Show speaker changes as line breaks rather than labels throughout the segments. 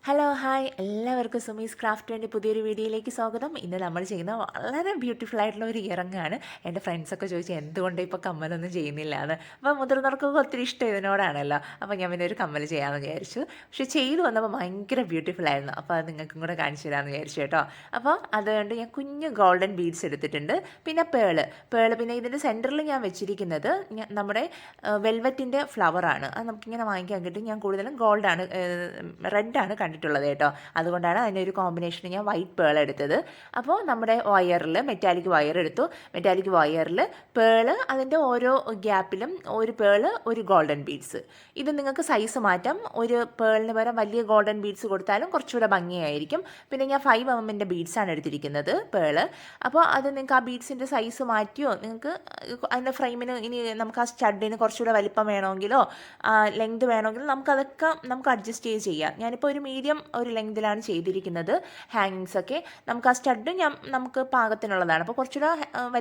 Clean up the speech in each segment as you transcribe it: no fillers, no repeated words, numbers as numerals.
Hello hi എല്ലാവർക്കും സുമീസ് ക്രാഫ്റ്റിൻ്റെ പുതിയൊരു വീഡിയോയിലേക്ക് സ്വാഗതം. ഇന്ന് നമ്മൾ ചെയ്യുന്ന വളരെ ബ്യൂട്ടിഫുൾ ആയിട്ടുള്ള ഒരു ഇയറിംഗാണ്. എൻ്റെ ഫ്രണ്ട്സൊക്കെ ചോദിച്ചു എന്തുകൊണ്ട് ഇപ്പോൾ കമ്മലൊന്നും ചെയ്യുന്നില്ല എന്ന്. അപ്പോൾ മുതിർന്നവർക്കൊക്കെ ഒത്തിരി ഇഷ്ടം ഇതിനോടാണല്ലോ. അപ്പോൾ ഞാൻ പിന്നെ ഒരു കമ്മൽ ചെയ്യാമെന്ന് വിചാരിച്ചു. പക്ഷേ ചെയ്തു വന്നപ്പോൾ ഭയങ്കര ബ്യൂട്ടിഫുൾ ആയിരുന്നു. അപ്പോൾ അത് നിങ്ങൾക്കും കൂടെ കാണിച്ചു തരാമെന്ന് വിചാരിച്ചു കേട്ടോ. അപ്പോൾ അതുകൊണ്ട് ഞാൻ കുഞ്ഞ് ഗോൾഡൻ ബീഡ്സ് എടുത്തിട്ടുണ്ട്. പിന്നെ പേള് പിന്നെ ഇതിൻ്റെ സെൻറ്ററിൽ ഞാൻ വെച്ചിരിക്കുന്നത് നമ്മുടെ വെൽവെറ്റിൻ്റെ ഫ്ലവറാണ്. അത് നമുക്കിങ്ങനെ വാങ്ങിക്കാൻ കിട്ടും. ഞാൻ കൂടുതലും ഗോൾഡാണ് റെഡാണ് കണ്ടിട്ടുള്ളത് കേട്ടോ. അതുകൊണ്ടാണ് അതിൻ്റെ ഒരു കോമ്പിനേഷൻ ഞാൻ വൈറ്റ് പേൾ എടുത്തത്. അപ്പോൾ നമ്മുടെ വയറിൽ മെറ്റാലിക് വയർ എടുത്തു. മെറ്റാലിക് വയറിൽ പേള് അതിൻ്റെ ഓരോ ഗ്യാപ്പിലും ഒരു പേള് ഒരു ഗോൾഡൻ ബീഡ്സ്. ഇത് നിങ്ങൾക്ക് സൈസ് മാറ്റാം. ഒരു പേളിന് പകരം വലിയ ഗോൾഡൻ ബീഡ്സ് കൊടുത്താലും കുറച്ചുകൂടെ ഭംഗിയായിരിക്കും. പിന്നെ ഞാൻ 5 mm ബീഡ്സാണ് എടുത്തിരിക്കുന്നത് പേള്. അപ്പോൾ അത് നിങ്ങൾക്ക് ആ ബീഡ്സിൻ്റെ സൈസ് മാറ്റിയോ നിങ്ങൾക്ക് അതിൻ്റെ ഫ്രെയിമിന് ഇനി നമുക്ക് ആ സ്റ്റഡിന് കുറച്ചുകൂടെ വലിപ്പം വേണമെങ്കിലോ ലെങ്ത് വേണമെങ്കിലോ നമുക്ക് അഡ്ജസ്റ്റ് ചെയ്യാം. ഞാനിപ്പോൾ ഒരു മീഡിയം ഒരു ലെങ്തിലാണ് ചെയ്തിരിക്കുന്നത്. ഹാങ്ങിങ്സൊക്കെ നമുക്ക് ആ സ്റ്റഡ് നമുക്ക് പാകത്തിനുള്ളതാണ്. അപ്പോൾ കുറച്ചുകൂടെ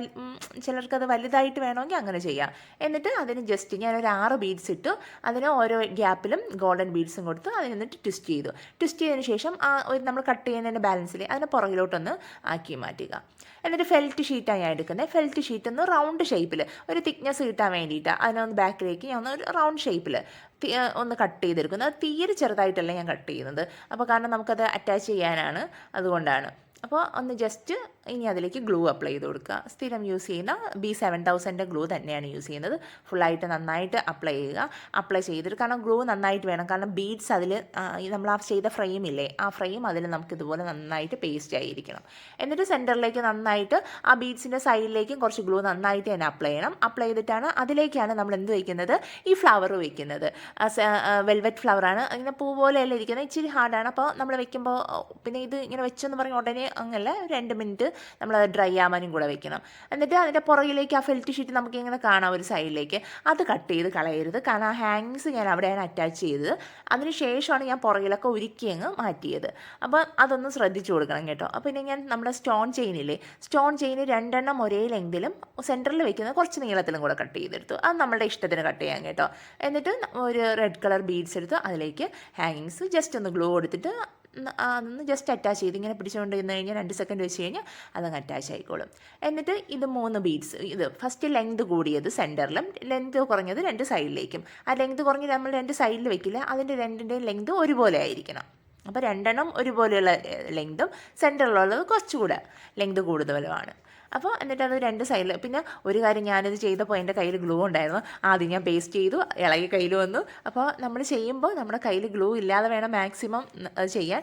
ചിലർക്കത് വലുതായിട്ട് വേണമെങ്കിൽ അങ്ങനെ ചെയ്യാം. എന്നിട്ട് അതിന് ജസ്റ്റ് ഞാനൊരു 6 ബീഡ്സ് ഇട്ടു. അതിന് ഓരോ ഗ്യാപ്പിലും ഗോൾഡൻ ബീഡ്സും കൊടുത്തു. അതിന് എന്നിട്ട് ട്വിസ്റ്റ് ചെയ്തതിന് ശേഷം നമ്മൾ കട്ട് ചെയ്യുന്നതിൻ്റെ ബാലൻസിൽ അതിനെ പുറകിലോട്ടൊന്ന് ആക്കി മാറ്റുക. എന്നിട്ട് ഫെൽറ്റ് ഷീറ്റാണ് ഞാൻ എടുക്കുന്നത്. ഫെൽറ്റ് ഷീറ്റ് ഒന്ന് റൗണ്ട് ഷേപ്പിൽ ഒരു തിക്നെസ് കിട്ടാൻ വേണ്ടിയിട്ടാണ് അതിനൊന്ന് ബാക്കിലേക്ക് ഞാൻ ഒന്ന് റൗണ്ട് ഷേപ്പിൽ ഒന്ന് കട്ട് ചെയ്തെടുക്കുന്നത്. അത് തീരെ ചെറുതായിട്ടല്ല ഞാൻ കട്ട് ചെയ്യുന്നത്. അപ്പോൾ കാരണം നമുക്കത് അറ്റാച്ച് ചെയ്യാനാണ്, അതുകൊണ്ടാണ്. അപ്പോൾ ഒന്ന് ജസ്റ്റ് ഇനി അതിലേക്ക് ഗ്ലൂ അപ്ലൈ ചെയ്ത് കൊടുക്കുക. സ്ഥിരം യൂസ് ചെയ്യുന്ന B7000 ഗ്ലൂ തന്നെയാണ് യൂസ് ചെയ്യുന്നത്. ഫുള്ളായിട്ട് നന്നായിട്ട് അപ്ലൈ ചെയ്യുക. അപ്ലൈ ചെയ്തിട്ട് കാരണം ഗ്ലൂ നന്നായിട്ട് വേണം. കാരണം ബീഡ്സ് അതിൽ നമ്മൾ ആ ചെയ്ത ഫ്രെയിമില്ലേ, ആ ഫ്രെയിം അതിൽ നമുക്ക് ഇതുപോലെ നന്നായിട്ട് പേസ്റ്റ് ആയിരിക്കണം. എന്നിട്ട് സെൻറ്ററിലേക്ക് നന്നായിട്ട് ആ ബീഡ്സിൻ്റെ സൈഡിലേക്കും കുറച്ച് ഗ്ലൂ നന്നായിട്ട് തന്നെ അപ്ലൈ ചെയ്യണം. അപ്ലൈ ചെയ്തിട്ടാണ് അതിലേക്കാണ് നമ്മൾ എന്ത് വയ്ക്കുന്നത്, ഈ ഫ്ലവർ വയ്ക്കുന്നത്. വെൽവെറ്റ് ഫ്ലവറാണ്. ഇങ്ങനെ പൂ പോലെയല്ല ഇരിക്കുന്നത്, ഇച്ചിരി ഹാർഡാണ്. അപ്പോൾ നമ്മൾ വെക്കുമ്പോൾ പിന്നെ ഇത് ഇങ്ങനെ വെച്ചെന്ന് പറഞ്ഞ് ഉടനെ അങ്ങനല്ല, 2 മിനിറ്റ് നമ്മളത് ഡ്രൈ ആവാനും കൂടെ വെക്കണം. എന്നിട്ട് അതിൻ്റെ പുറകിലേക്ക് ആ ഫെൽറ്റ് ഷീറ്റ് നമുക്ക് ഇങ്ങനെ കാണാം ഒരു സൈഡിലേക്ക്. അത് കട്ട് ചെയ്ത് കളയരുത്. കാരണം ആ ഹാങ്സ് ഞാൻ അവിടെയാണ് അറ്റാച്ച് ചെയ്തത്. അതിന് ശേഷമാണ് ഞാൻ പുറകിലൊക്കെ ഒരുക്കി അങ്ങ് മാറ്റിയത്. അപ്പോൾ അതൊന്ന് ശ്രദ്ധിച്ചു കൊടുക്കണം കേട്ടോ. അപ്പോൾ പിന്നെ ഞാൻ നമ്മുടെ സ്റ്റോൺ ചെയിനില്ലേ, സ്റ്റോൺ ചെയിൻ 2 എണ്ണം ഒരേ ലെങ്തിലും സെൻറ്ററിൽ വെക്കുന്നത് കുറച്ച് നീളത്തിലും കൂടെ കട്ട് ചെയ്തെടുത്തു. അത് നമ്മളുടെ ഇഷ്ടത്തിന് കട്ട് ചെയ്യാം കേട്ടോ. എന്നിട്ട് ഒരു റെഡ് കളർ ബീഡ്സ് എടുത്ത് അതിലേക്ക് ഹാങ്ങിങ്സ് ജസ്റ്റ് ഒന്ന് ഗ്ലൂ കൊടുത്തിട്ട് അതൊന്ന് ജസ്റ്റ് അറ്റാച്ച് ചെയ്ത് ഇങ്ങനെ പിടിച്ചുകൊണ്ട് ഇരുന്ന് കഴിഞ്ഞാൽ 2 സെക്കൻഡ് വെച്ച് കഴിഞ്ഞാൽ അതങ്ങ് അറ്റാച്ച് ആയിക്കോളും. എന്നിട്ട് ഇത് 3 ബീഡ്സ്, ഇത് ഫസ്റ്റ് ലെങ്ത് കൂടിയത് സെൻറ്ററിലും ലെങ്ത് കുറഞ്ഞത് 2 സൈഡിലേക്കും. ആ ലെങ്ത് കുറഞ്ഞ് നമ്മൾ 2 സൈഡിൽ വെക്കില്ല, അതിൻ്റെ 2ൻ്റെയും ലെങ്ത് ഒരുപോലെ ആയിരിക്കണം. അപ്പോൾ 2 എണ്ണം ഒരുപോലെയുള്ള ലെങ്തും സെൻറ്ററിലുള്ളത് കുറച്ചുകൂടെ ലെങ്ത് കൂടുതലുമാണ്. അപ്പോൾ എന്നിട്ട് അത് 2 സൈഡിൽ. പിന്നെ ഒരു കാര്യം, ഞാനിത് ചെയ്തപ്പോൾ എൻ്റെ കയ്യിൽ ഗ്ലൂ ഉണ്ടായിരുന്നു. ആദ്യം ഞാൻ പേസ്റ്റ് ചെയ്തു, ഇളകി കയ്യിൽ വന്നു. അപ്പോൾ നമ്മൾ ചെയ്യുമ്പോൾ നമ്മുടെ കയ്യിൽ ഗ്ലൂ ഇല്ലാതെ വേണം മാക്സിമം അത് ചെയ്യാൻ.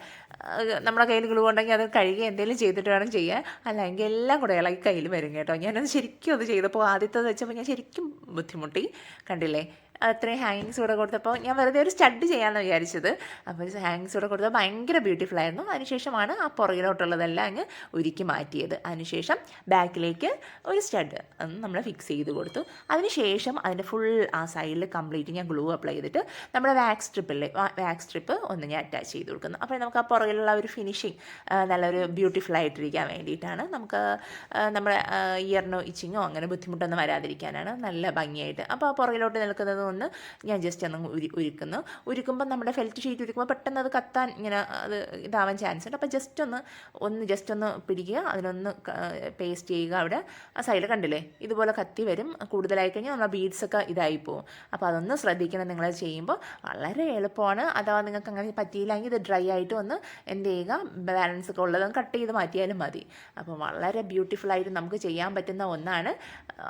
നമ്മുടെ കയ്യിൽ ഗ്ലൂ ഉണ്ടെങ്കിൽ അത് കഴുകി എന്തെങ്കിലും ചെയ്തിട്ട് വേണം ചെയ്യാൻ, അല്ലെങ്കിൽ എല്ലാം കൂടെ ഇളകി കയ്യിൽ വരും കേട്ടോ. ഞാനത് ശരിക്കും അത് ചെയ്തപ്പോൾ ആദ്യത്തെ വെച്ചപ്പോൾ ഞാൻ ശരിക്കും ബുദ്ധിമുട്ടി. കണ്ടില്ലേ, അത്രയും ഹാങ്ങിങ്സ് കൂടെ കൊടുത്തപ്പോൾ ഞാൻ വെറുതെ ഒരു സ്റ്റഡ് ചെയ്യാമെന്ന് വിചാരിച്ചത്. അപ്പോൾ ഹാങ്ങിങ്സ് കൂടെ കൊടുത്തപ്പോൾ ഭയങ്കര ബ്യൂട്ടിഫുൾ ആയിരുന്നു. അതിനുശേഷമാണ് ആ പുറകിലോട്ടുള്ളതെല്ലാം അങ്ങ് ഉരുക്കി മാറ്റിയത്. അതിനുശേഷം ബാക്കിലേക്ക് ഒരു സ്റ്റഡ് നമ്മൾ ഫിക്സ് ചെയ്ത് കൊടുത്തു. അതിനുശേഷം അതിൻ്റെ ഫുൾ ആ സൈഡിൽ കംപ്ലീറ്റ് ഞാൻ ഗ്ലൂ അപ്ലൈ ചെയ്തിട്ട് നമ്മുടെ വാക്സ് സ്ട്രിപ്പ് ഒന്ന് ഞാൻ അറ്റാച്ച് ചെയ്ത് കൊടുക്കുന്നു. അപ്പോൾ നമുക്ക് ആ പുറകിലുള്ള ഒരു ഫിനിഷിങ് നല്ലൊരു ബ്യൂട്ടിഫുൾ ആയിട്ടിരിക്കാൻ വേണ്ടിയിട്ടാണ്. നമുക്ക് നമ്മുടെ ഇയറിനോ ഇച്ചിങ്ങോ അങ്ങനെ ബുദ്ധിമുട്ടൊന്നും വരാതിരിക്കാനാണ്, നല്ല ഭംഗിയായിട്ട്. അപ്പോൾ ആ പുറകിലോട്ട് നിൽക്കുന്നത് ഒന്ന് ഞാൻ ജസ്റ്റ് ഒന്ന് ഉരുക്കുമ്പോൾ നമ്മുടെ ഫെൽറ്റ് ഷീറ്റ് ഉരുക്കുമ്പോൾ പെട്ടെന്ന് അത് കത്താൻ ഇങ്ങനെ അത് ഇതാവാൻ ചാൻസ് ഉണ്ട്. അപ്പോൾ ജസ്റ്റ് ഒന്ന് പിടിക്കുക, അതിനൊന്ന് പേസ്റ്റ് ചെയ്യുക. അവിടെ ആ സൈഡിൽ കണ്ടില്ലേ, ഇതുപോലെ കത്തി വരും. കൂടുതലായി കഴിഞ്ഞാൽ നമ്മുടെ ബീഡ്സൊക്കെ ഇതായി പോകും. അപ്പോൾ അതൊന്ന് ശ്രദ്ധിക്കണം നിങ്ങൾ ചെയ്യുമ്പോൾ. വളരെ എളുപ്പമാണ്. അഥവാ നിങ്ങൾക്ക് അങ്ങനെ പറ്റിയില്ലെങ്കിൽ ഇത് ഡ്രൈ ആയിട്ട് ഒന്ന് എന്ത് ചെയ്യുക, ബാലൻസ് ഒക്കെ ഉള്ളതൊന്ന് കട്ട് ചെയ്ത് മാറ്റിയാലും മതി. അപ്പോൾ വളരെ ബ്യൂട്ടിഫുള്ളായിട്ട് നമുക്ക് ചെയ്യാൻ പറ്റുന്ന ഒന്നാണ്.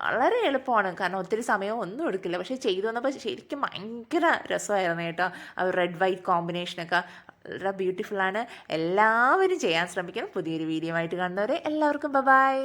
വളരെ എളുപ്പമാണ്, കാരണം ഒത്തിരി സമയം ഒന്നും എടുക്കില്ല. പക്ഷേ ചെയ്തു വന്നപ്പോൾ ശരിക്കും ഭയങ്കര രസമായിരുന്നു കേട്ടോ. ആ റെഡ് വൈറ്റ് കോമ്പിനേഷനൊക്കെ വളരെ ബ്യൂട്ടിഫുള്ളാണ്. എല്ലാവരും ചെയ്യാൻ ശ്രമിക്കണം. പുതിയൊരു വീഡിയോ ആയിട്ട് കാണുന്നവരെ എല്ലാവർക്കും ബൈ.